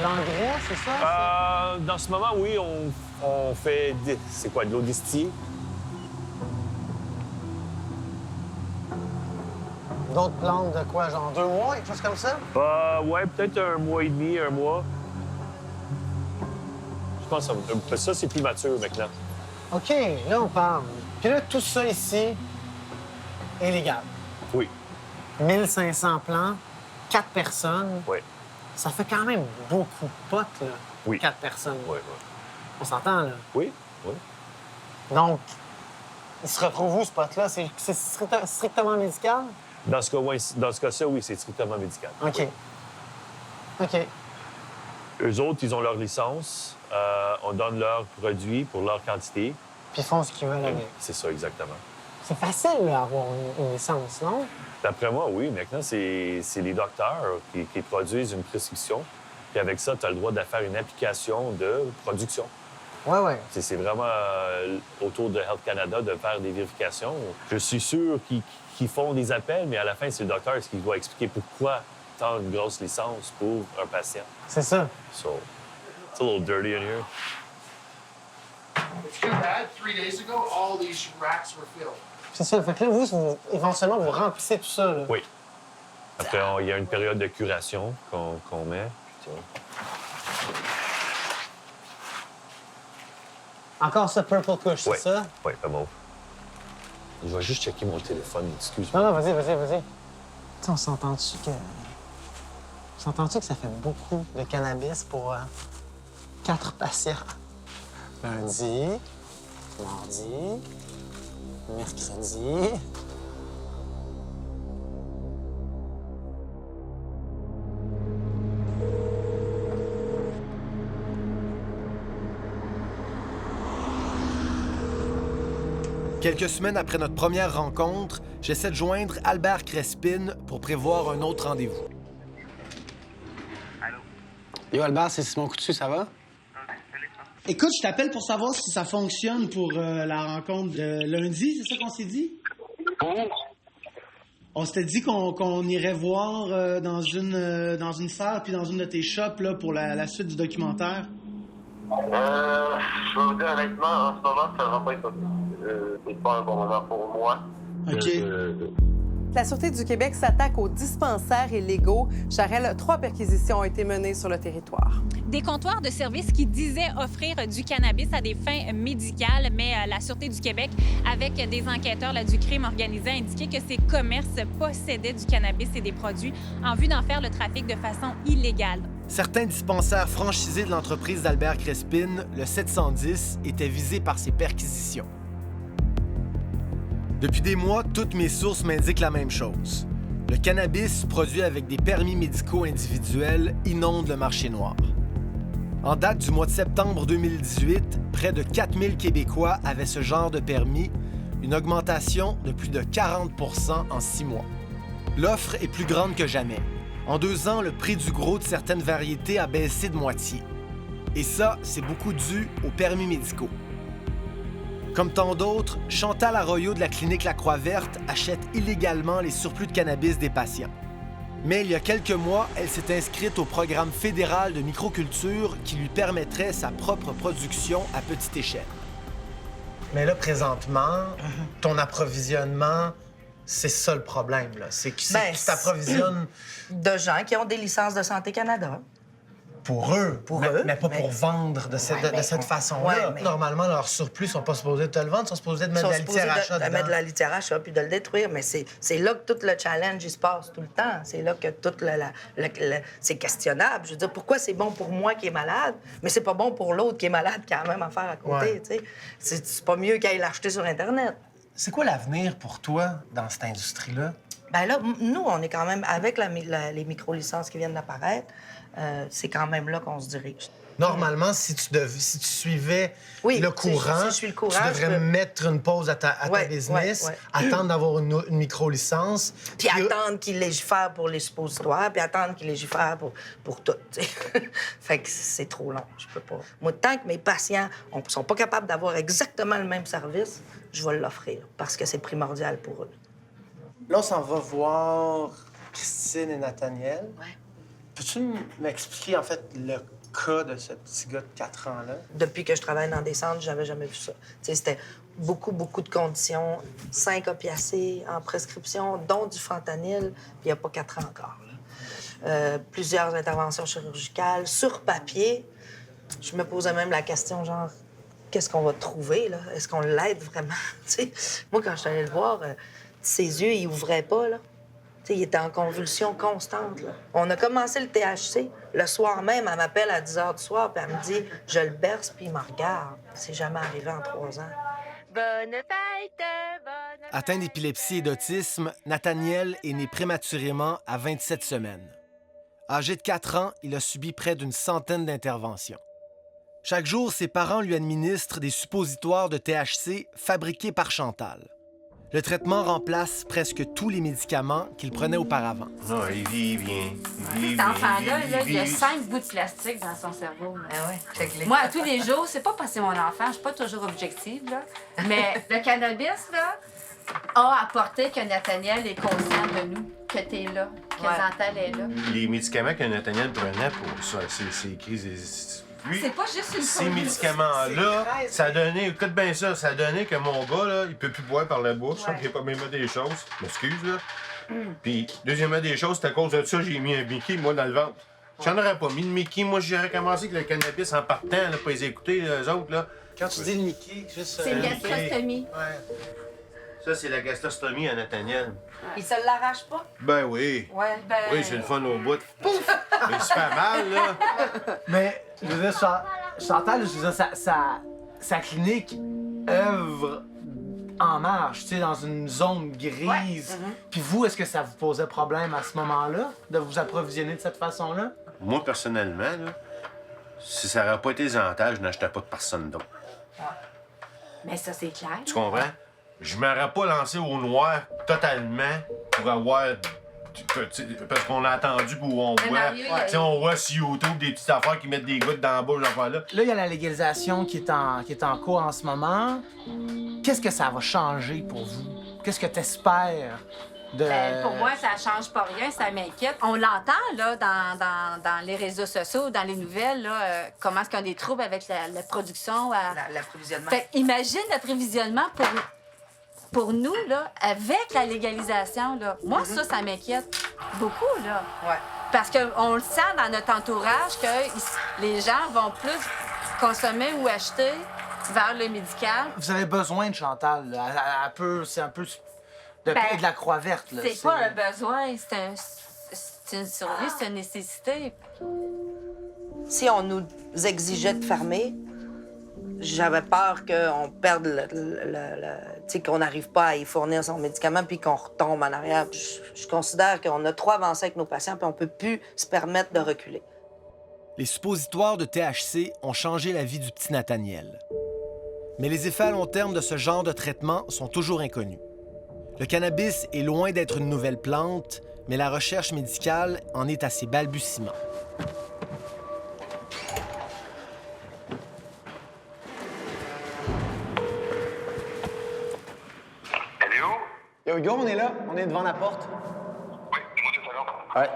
l'engrais, c'est ça? Dans ce moment, oui, on fait... C'est quoi, de l'eau distillée? D'autres plantes de quoi, genre 2 mois, quelque chose comme ça? Ouais, peut-être 1 mois et demi, 1 mois. Je pense que ça, c'est plus mature maintenant. OK, là, on parle. Puis là, tout ça ici est légal. Oui. 1500 plants, 4 personnes. Oui. Ça fait quand même beaucoup de potes, là. Oui. 4 personnes. Oui, oui. On s'entend, là? Oui, oui. Donc, il se retrouve où, ce pot-là? C'est strictement médical? Dans ce cas-ci, oui, c'est strictement médical. OK. Oui. OK. Eux autres, ils ont leur licence. On donne leurs produits pour leur quantité. Puis ils font ce qu'ils veulent avec. C'est ça, exactement. C'est facile d'avoir une licence, non? D'après moi, oui. Maintenant, c'est les docteurs qui produisent une prescription. Puis avec ça, tu as le droit de faire une application de production. Oui, oui. C'est vraiment autour de Health Canada de faire des vérifications. Je suis sûr qu'ils font des appels, mais à la fin, c'est le docteur qui doit expliquer pourquoi tant une grosse licence pour un patient. C'est ça. So, it's a little dirty in here. It's too bad. 3 days ago, all these racks were filled. C'est ça. Fait que là, éventuellement, vous remplissez tout ça, là. Oui. Après, il y a une période de curation qu'on met. Puis, Encore ça, Purple Kush, c'est ça? Oui, pas mauve. Je vais juste checker mon téléphone, excuse-moi. Non, vas-y. T'sais, on s'entend-tu que ça fait beaucoup de cannabis pour 4 patients? Lundi, mardi, mercredi. Quelques semaines après notre première rencontre, j'essaie de joindre Albert Crespin pour prévoir un autre rendez-vous. Yo, Albert, c'est Simon Coutu, ça va? Écoute, je t'appelle pour savoir si ça fonctionne pour la rencontre de lundi, c'est ça qu'on s'est dit? On s'était dit qu'on irait voir dans une salle puis dans une de tes shops là, pour la suite du documentaire. Je vais vous dire honnêtement, en ce moment, ça va pas être c'est pas un bon moment pour moi. OK. La Sûreté du Québec s'attaque aux dispensaires illégaux. Charel, 3 perquisitions ont été menées sur le territoire. Des comptoirs de services qui disaient offrir du cannabis à des fins médicales, mais la Sûreté du Québec, avec des enquêteurs là, du crime organisé, a indiqué que ces commerces possédaient du cannabis et des produits en vue d'en faire le trafic de façon illégale. Certains dispensaires franchisés de l'entreprise d'Albert Crespin, le 710, étaient visés par ces perquisitions. Depuis des mois, toutes mes sources m'indiquent la même chose. Le cannabis produit avec des permis médicaux individuels inonde le marché noir. En date du mois de septembre 2018, près de 4000 Québécois avaient ce genre de permis, une augmentation de plus de 40 % en 6 mois. L'offre est plus grande que jamais. En 2 ans, le prix du gros de certaines variétés a baissé de moitié. Et ça, c'est beaucoup dû aux permis médicaux. Comme tant d'autres, Chantal Arroyo de la clinique La Croix-Verte achète illégalement les surplus de cannabis des patients. Mais il y a quelques mois, elle s'est inscrite au programme fédéral de microculture qui lui permettrait sa propre production à petite échelle. Mais là, présentement, ton approvisionnement, c'est ça le problème, là. C'est que tu t'approvisionnes... De gens qui ont des licences de Santé Canada. Pour eux, mais pas pour vendre de cette façon-là. Mais... Normalement, leurs surplus sont pas supposés te le vendre, ils sont supposés de mettre de la litière à chat dedans. Mettre de la litière à chat puis de le détruire, mais c'est là que tout le challenge il se passe tout le temps. C'est là que tout c'est questionnable. Je veux dire, pourquoi c'est bon pour moi qui est malade, mais c'est pas bon pour l'autre qui est malade qui a la même affaire à côté, tu sais. C'est pas mieux qu'elle l'acheter sur Internet. C'est quoi l'avenir pour toi dans cette industrie-là? Bien là, nous, on est quand même, avec les micro-licences qui viennent d'apparaître, c'est quand même là qu'on se dirige. Normalement, si tu suivais le courant, si je suis le courant, tu devrais mettre une pause à ta business, attendre d'avoir une micro-licence. Puis attendre qu'il légifère pour les suppositoires, puis attendre qu'il légifère pour tout, tu sais. Fait que c'est trop long, je peux pas. Moi, tant que mes patients ne sont pas capables d'avoir exactement le même service, je vais l'offrir, parce que c'est primordial pour eux. Là, on s'en va voir Christine et Nathaniel. Ouais. Peux-tu m'expliquer, en fait, le cas de ce petit gars de 4 ans-là? Depuis que je travaille dans des centres, j'avais jamais vu ça. Tu sais, c'était beaucoup de conditions. 5 opiacés en prescription, dont du fentanyl, puis il n'y a pas 4 ans encore. Plusieurs interventions chirurgicales. Sur papier, je me posais même la question, genre, qu'est-ce qu'on va trouver, là? Est-ce qu'on l'aide vraiment? Tu sais, moi, quand je suis allée le voir... ses yeux, ils ouvraient pas, là. T'sais, il était en convulsion constante, là. On a commencé le THC. Le soir même, elle m'appelle à 10 h du soir, puis elle me dit « Je le berce, puis il me regarde. » C'est jamais arrivé en 3 ans. Bonne fête, bonne... Atteint d'épilepsie et d'autisme, Nathaniel est né prématurément à 27 semaines. Âgé de 4 ans, il a subi près d'une centaine d'interventions. Chaque jour, ses parents lui administrent des suppositoires de THC fabriqués par Chantal. Le traitement remplace presque tous les médicaments qu'il prenait auparavant. Non, il vit bien. Cet enfant-là, il y a 5 bouts de plastique dans son cerveau. Moi, tous les jours, c'est pas parce que c'est mon enfant, je suis pas toujours objective, là, mais le cannabis, là, a apporté que Nathaniel est conscient de nous, que t'es là, que Chantal est là. Les médicaments que Nathaniel prenait pour ça, ses crises Puis, C'est pas juste une ces folie. médicaments-là, ça a donné, écoute bien ça, ça a donné que mon gars, là, il peut plus boire par la bouche, Ouais. il n'a pas même des choses. M'excuse, là. Puis, deuxièmement des choses, c'est à cause de ça, j'ai mis un Mickey, moi, dans le ventre. J'en aurais pas mis de Mickey. Moi, j'aurais commencé avec le cannabis en partant, là, pour les écouter, eux autres, là. Quand tu dis le Mickey, juste... C'est une gastrostomie. Ça, c'est la gastrostomie à Nathaniel. Il se l'arrache pas? Ben oui. Ouais. Oui, c'est le fun au bout. Pouf! Mais c'est pas mal, là. Mais, je veux dire, Chantal, je veux dire, sa clinique œuvre en marche, tu sais, dans une zone grise. Puis vous, est-ce que ça vous posait problème à ce moment-là, de vous approvisionner de cette façon-là? Moi, personnellement, là, si ça n'aurait pas été les avantages, je n'achetais pas de personne d'autre. Mais ça, c'est clair. Tu comprends? Je m'aurais pas lancé au noir totalement pour avoir... Parce qu'on a attendu pour on Mais voit... Mario, Tu sais, on voit sur YouTube des petites affaires qui mettent des gouttes dans la bouche, là. Là, il y a la légalisation qui est en cours en ce moment. Qu'est-ce que ça va changer pour vous? Qu'est-ce que tu espères de... Pour moi, ça change pas rien, ça m'inquiète. On l'entend, là, dans les réseaux sociaux, dans les nouvelles, là, comment est-ce qu'il y a des troubles avec la production. L'approvisionnement. Fait imagine l'approvisionnement pour nous, là, avec la légalisation, là. Moi, ça m'inquiète beaucoup, là. Ouais. Parce qu'on le sent dans notre entourage que les gens vont plus consommer ou acheter vers le médical. Vous avez besoin de Chantal, là. C'est un peu de Ben, paix de la croix verte, là. C'est pas un besoin, c'est une survie, c'est une nécessité. Si on nous exigeait de fermer, j'avais peur qu'on perde tu sais, qu'on n'arrive pas à y fournir son médicament puis qu'on retombe en arrière. Je considère qu'on a trop avancé avec nos patients puis on peut plus se permettre de reculer. Les suppositoires de THC ont changé la vie du petit Nathaniel. Mais les effets à long terme de ce genre de traitement sont toujours inconnus. Le cannabis est loin d'être une nouvelle plante, mais la recherche médicale en est à ses balbutiements. Yo, Hugo, on est là. On est devant la porte. Oui, moi, tout à l'heure. Ouais.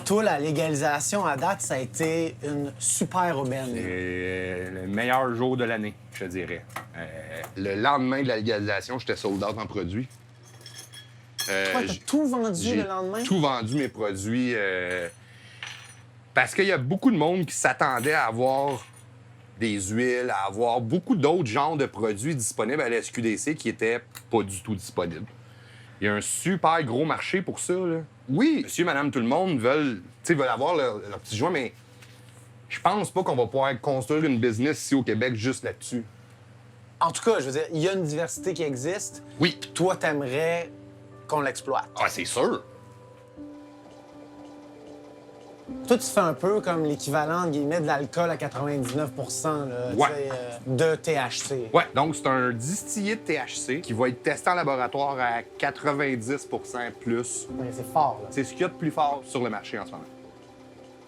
Toi, la légalisation, à date, ça a été une super aubaine. C'est le meilleur jour de l'année, je te dirais. Le lendemain de la légalisation, j'étais sold out en produits. Toi, t'as tout vendu le lendemain? J'ai tout vendu mes produits. Parce qu'il y a beaucoup de monde qui s'attendait à avoir des huiles, à avoir beaucoup d'autres genres de produits disponibles à la SQDC qui étaient pas du tout disponibles. Il y a un super gros marché pour ça, là. Oui, monsieur, madame, tout le monde veulent avoir leur petit joint, mais je pense pas qu'on va pouvoir construire une business ici au Québec juste là-dessus. En tout cas, je veux dire, il y a une diversité qui existe. Oui. Puis toi, t'aimerais qu'on l'exploite. Ah, c'est sûr. Toi, tu fais un peu comme l'équivalent, entre guillemets, de l'alcool à 99 là, Ouais. tu sais, de THC. Ouais, donc c'est un distillé de THC qui va être testé en laboratoire à 90 plus. Mais c'est fort, là. C'est ce qu'il y a de plus fort sur le marché en ce moment.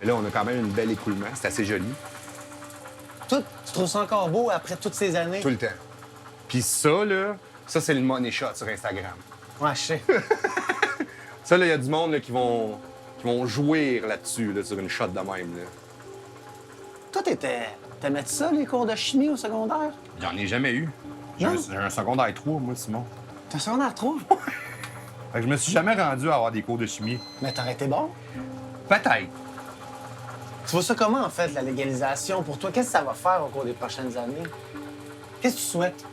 Et là, on a quand même une belle écoulement. C'est assez joli. Toi, tu trouves ça encore beau après toutes ces années? Tout le temps. Puis ça, là, ça, c'est le money shot sur Instagram. Ouais, je sais. Ça, là, il y a du monde là, qui vont jouir là-dessus, là, sur une shot de même. Là. Toi, t'aimais ça, les cours de chimie au secondaire? J'en ai jamais eu. J'ai un secondaire 3, moi, Simon. T'as un secondaire 3? Fait que je me suis jamais rendu à avoir des cours de chimie. Mais t'aurais été bon? Peut-être. Tu vois ça comment, en fait, la légalisation? Pour toi, qu'est-ce que ça va faire au cours des prochaines années? Qu'est-ce que tu souhaites?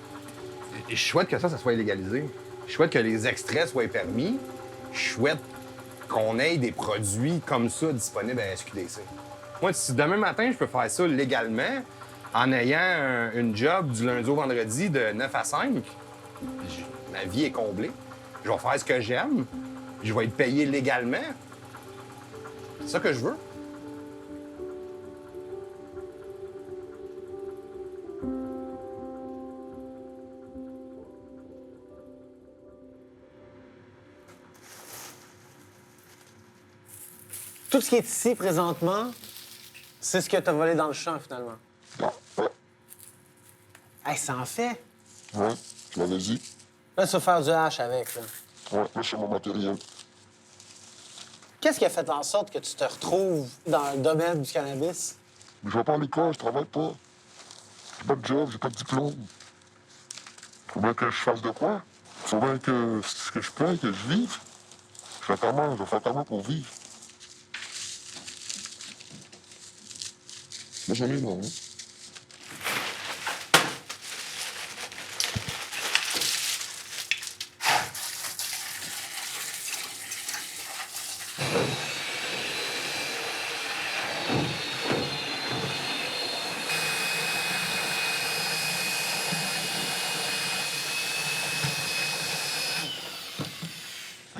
Je souhaite que ça soit légalisé. Je souhaite que les extraits soient permis. Je souhaite qu'on ait des produits comme ça disponibles à la SQDC. Moi, si demain matin, je peux faire ça légalement, en ayant une job du lundi au vendredi de 9 à 5, ma vie est comblée. Je vais faire ce que j'aime. Je vais être payé légalement. C'est ça que je veux. Tout ce qui est ici présentement, c'est ce que t'as volé dans le champ, finalement. Hey, ça en fait. Ouais, je l'avais dit. Là, tu vas faire du hash avec, là. Ouais, là, c'est mon matériel. Qu'est-ce qui a fait en sorte que tu te retrouves dans le domaine du cannabis? Mais je vais pas à l'école, je travaille pas. J'ai pas de job, j'ai pas de diplôme. Faut bien que je fasse de quoi? Faut bien que je paye, que je vive. Je vais faire comment pour vivre? Moi, j'en ai non, hein?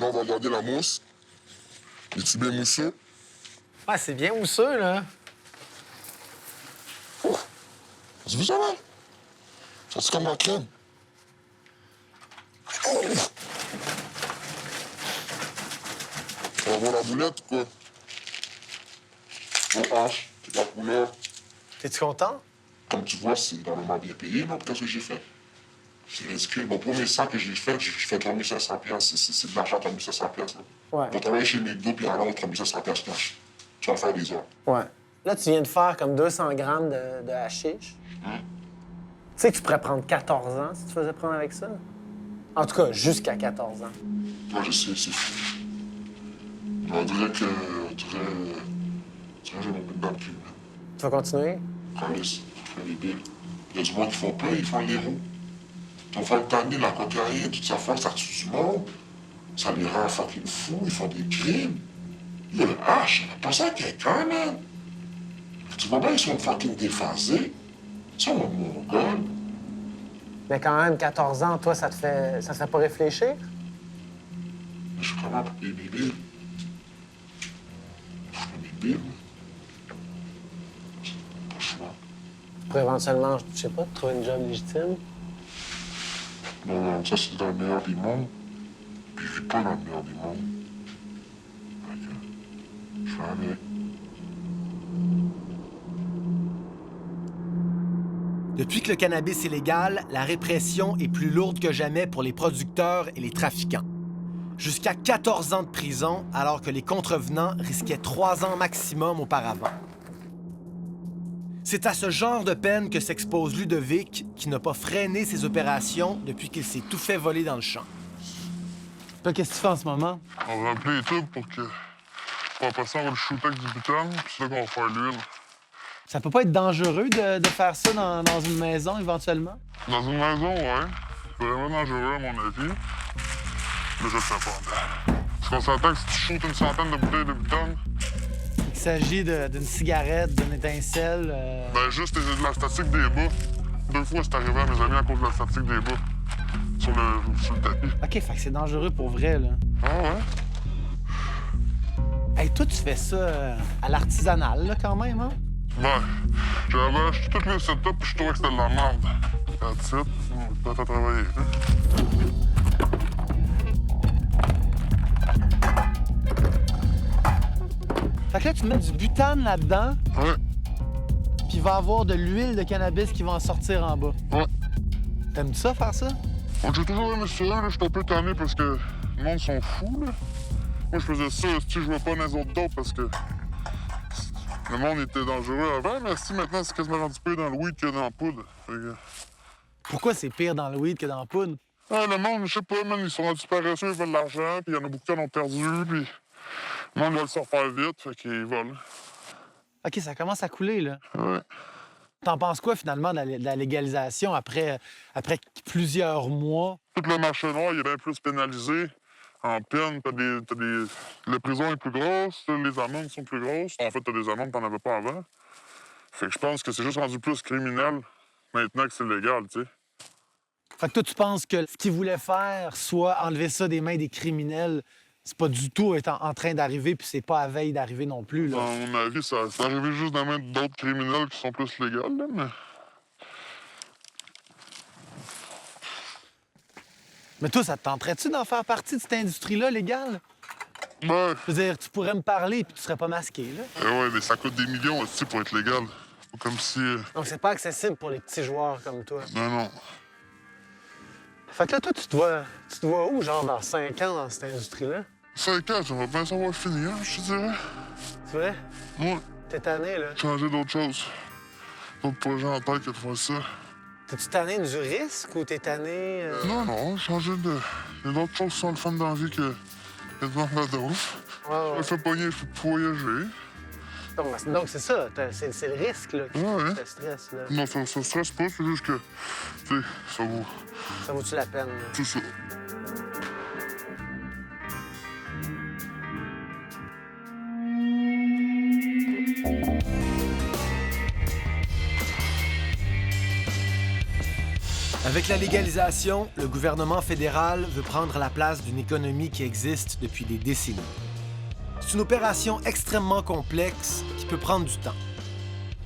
Là, on va regarder la mousse. Es-tu bien mousseux? Ouais, c'est bien mousseux, là. Oh! Tu vu ça, man? Ça, c'est comme la crème. Oh! On va voir la boulette ou quoi? On hache, c'est la couleur. T'es-tu content? Comme tu vois, c'est vraiment bien payé, là, qu'est-ce que j'ai fait? C'est ridicule. Mon premier sac que j'ai fait 3500 piastres. C'est de l'argent, 3500 piastres. Ouais. Pour travailler chez McDo, puis alors, 3500 piastres cash. Tu vas faire des heures. Ouais. Là, tu viens de faire comme 200 grammes de hashish. Hein? Tu sais que tu pourrais prendre 14 ans si tu faisais prendre avec ça? En tout cas, jusqu'à 14 ans. Ouais, je sais, c'est fou. On dirait que j'ai mon but dans le cul. Tu vas continuer? Calice, je fais les billes. Il y a du monde qui font plein, ils font les roues. Ils vont faire tanner la cocaïne, toute sa force, ça tue du monde. Ça les rend fucking fous, ils font des crimes. Il y a le hache, pas ça à quelqu'un, man. Tu vois bien, ils sont fucking déphasés. Ils sont mongols. Mais quand même, 14 ans, toi, ça te fait pas réfléchir? Je suis comment pour payer mes billes? Je fais mes billes. Pas le choix. Pour éventuellement, je sais pas, trouver une job légitime? Non, ça, c'est dans le meilleur des mondes. Puis je vis pas dans le meilleur des mondes. Fait que, je fais avec. Depuis que le cannabis est légal, la répression est plus lourde que jamais pour les producteurs et les trafiquants. Jusqu'à 14 ans de prison, alors que les contrevenants risquaient 3 ans maximum auparavant. C'est à ce genre de peine que s'expose Ludovic, qui n'a pas freiné ses opérations depuis qu'il s'est tout fait voler dans le champ. Toi, qu'est-ce que tu fais en ce moment? On va remplir les tubes pour que... Après ça, on va le shooter avec du butane, puis c'est là qu'on va faire l'huile. Ça peut pas être dangereux de faire ça dans une maison, éventuellement? Dans une maison, ouais. C'est vraiment dangereux, à mon avis. Mais je le fais pas. Parce qu'on s'entend que si tu shootes une centaine de bouteilles de butane... Il s'agit d'une cigarette, d'une étincelle... Ben, juste de la statique des bas. 2 fois, c'est arrivé à mes amis à cause de la statique des bas. Sur le tapis. OK, fait que c'est dangereux pour vrai, là. Ah ouais? Hey, toi, tu fais ça à l'artisanal, là, quand même, hein? Ben, j'avais acheté tous les setups puis je trouvais que c'était de la merde. That's it. On peut pas travailler. Fait que là, tu mets du butane là-dedans. Ouais. Puis il va y avoir de l'huile de cannabis qui va en sortir en bas. Ouais. T'aimes-tu ça, faire ça? Donc, j'ai toujours aimé ça, là. J'étais un peu tanné parce que le monde sont fous, là. Moi, je faisais ça, si je jouais pas dans les autres dopes parce que le monde était dangereux avant, mais si maintenant, c'est quasiment rendu pire dans le weed que dans la poudre. Fait que... Pourquoi c'est pire dans le weed que dans la poudre? Ah, le monde, je sais pas, man, ils sont rendus paresseux, ils veulent de l'argent, puis il y en a beaucoup qui en ont perdu, puis le monde doit le sortir vite, fait qu'ils volent. OK, ça commence à couler, là. Ouais. T'en penses quoi, finalement, de la légalisation après plusieurs mois? Tout le marché noir, il est bien plus pénalisé. En peine, la prison est plus grosse, les amendes sont plus grosses. En fait, t'as des amendes que t'en avais pas avant. Fait que je pense que c'est juste rendu plus criminel maintenant que c'est légal, tu sais. Fait que toi, tu penses que ce qu'ils voulaient faire, soit enlever ça des mains des criminels, c'est pas du tout en train d'arriver, puis c'est pas à veille d'arriver non plus, là. À mon avis, c'est arrivé juste dans les mains d'autres criminels qui sont plus légaux, là, mais... Mais toi, ça te tenterait-tu d'en faire partie de cette industrie-là, légale? Ben... Je veux dire, tu pourrais me parler puis tu serais pas masqué, là. Ouais, mais ça coûte des millions aussi pour être légal. C'est pas comme si... Donc c'est pas accessible pour les petits joueurs comme toi. Non. Fait que là, toi, tu te vois où, genre, dans 5 ans dans cette industrie-là? 5 ans, j'aimerais bien savoir finir, je te dirais. C'est vrai? Ouais. T'es tanné, là? Changer d'autres choses. D'autres projets en tête que de faire ça. T'es-tu tanné du risque ou t'es tanné... Non, changer de... Il y a d'autres choses qui sont le fun dans la vie que de vendre la dose. Je me fais pogner, je peux voyager. Donc, c'est ça, c'est le risque, là, qui te stresse, là. Non, ça stresse pas, c'est juste que, tu sais, ça vaut... Ça vaut-tu la peine, là? C'est ça. Avec la légalisation, le gouvernement fédéral veut prendre la place d'une économie qui existe depuis des décennies. C'est une opération extrêmement complexe qui peut prendre du temps.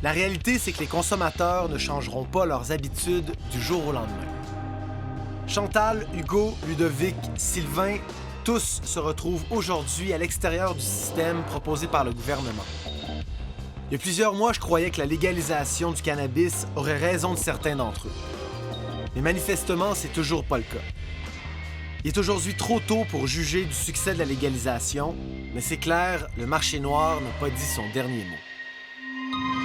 La réalité, c'est que les consommateurs ne changeront pas leurs habitudes du jour au lendemain. Chantal, Hugo, Ludovic, Sylvain, tous se retrouvent aujourd'hui à l'extérieur du système proposé par le gouvernement. Il y a plusieurs mois, je croyais que la légalisation du cannabis aurait raison de certains d'entre eux. Mais manifestement, c'est toujours pas le cas. Il est aujourd'hui trop tôt pour juger du succès de la légalisation, mais c'est clair, le marché noir n'a pas dit son dernier mot.